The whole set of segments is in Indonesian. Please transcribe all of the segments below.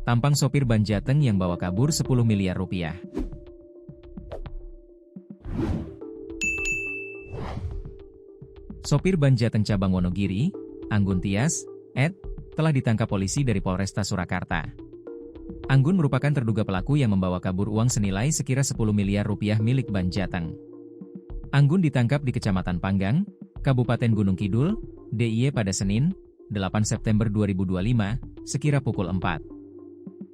Tampang sopir ban Jateng yang bawa kabur 10 miliar rupiah. Sopir ban Jateng cabang Wonogiri, Anggun Tias, telah ditangkap polisi dari Polresta Surakarta. Anggun merupakan terduga pelaku yang membawa kabur uang senilai sekira 10 miliar rupiah milik ban Jateng. Anggun ditangkap di Kecamatan Panggang, Kabupaten Gunung Kidul, DIY pada Senin, 8 September 2025, sekira pukul 4.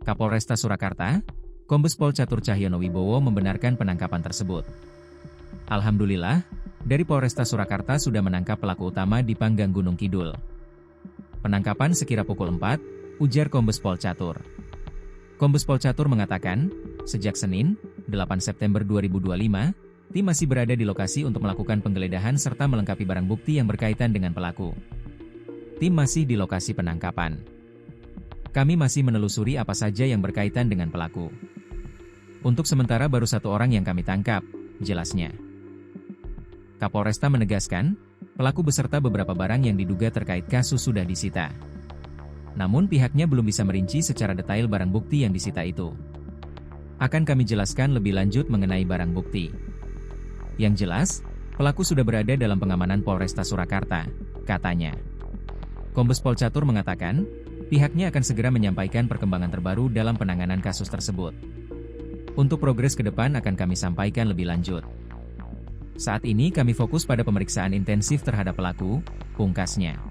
Kapolresta Surakarta, Kombes Pol Catur Cahyono Wibowo membenarkan penangkapan tersebut. Alhamdulillah, dari Polresta Surakarta sudah menangkap pelaku utama di Panggang Gunung Kidul. Penangkapan sekira pukul 4, ujar Kombes Pol Catur. Kombes Pol Catur mengatakan, sejak Senin, 8 September 2025, tim masih berada di lokasi untuk melakukan penggeledahan serta melengkapi barang bukti yang berkaitan dengan pelaku. Tim masih di lokasi penangkapan. Kami masih menelusuri apa saja yang berkaitan dengan pelaku. Untuk sementara baru 1 orang yang kami tangkap, jelasnya. Kapolresta menegaskan, pelaku beserta beberapa barang yang diduga terkait kasus sudah disita. Namun pihaknya belum bisa merinci secara detail barang bukti yang disita itu. Akan kami jelaskan lebih lanjut mengenai barang bukti. Yang jelas, pelaku sudah berada dalam pengamanan Polresta Surakarta, katanya. Kombes Pol Catur mengatakan, pihaknya akan segera menyampaikan perkembangan terbaru dalam penanganan kasus tersebut. Untuk progres ke depan akan kami sampaikan lebih lanjut. Saat ini kami fokus pada pemeriksaan intensif terhadap pelaku, pungkasnya.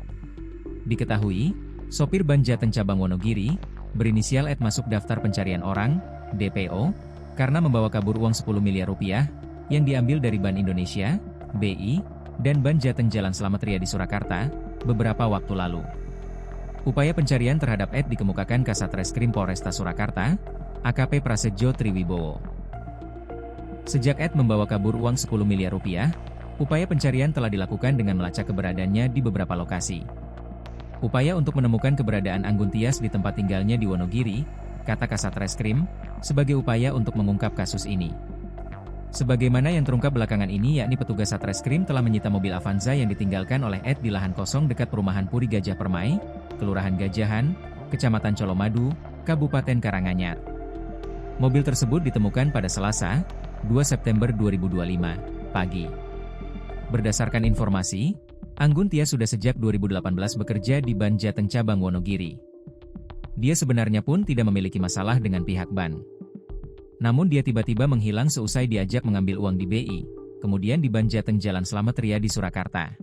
Diketahui, sopir ban Jateng cabang Wonogiri, berinisial masuk daftar pencarian orang, DPO, karena membawa kabur uang 10 miliar rupiah, yang diambil dari Ban Indonesia, BI, dan Ban Jateng Jalan Slamet Riyadi Surakarta, beberapa waktu lalu. Upaya pencarian terhadap dikemukakan Kasat Reskrim Polresta Surakarta, AKP Prasetyo Triwibowo. Sejak membawa kabur uang 10 miliar rupiah, upaya pencarian telah dilakukan dengan melacak keberadaannya di beberapa lokasi. Upaya untuk menemukan keberadaan Anggun Tias di tempat tinggalnya di Wonogiri, kata Kasat Reskrim, sebagai upaya untuk mengungkap kasus ini. Sebagaimana yang terungkap belakangan ini yakni petugas Satreskrim telah menyita mobil Avanza yang ditinggalkan oleh di lahan kosong dekat perumahan Puri Gajah Permai, Kelurahan Gajahan, Kecamatan Colomadu, Kabupaten Karanganyar. Mobil tersebut ditemukan pada Selasa, 2 September 2025, pagi. Berdasarkan informasi, Anggun Tias sudah sejak 2018 bekerja di Ban Jateng cabang Wonogiri. Dia sebenarnya pun tidak memiliki masalah dengan pihak ban. Namun dia tiba-tiba menghilang seusai diajak mengambil uang di BI, kemudian di Ban Jateng Jalan Slamet Riyadi Surakarta.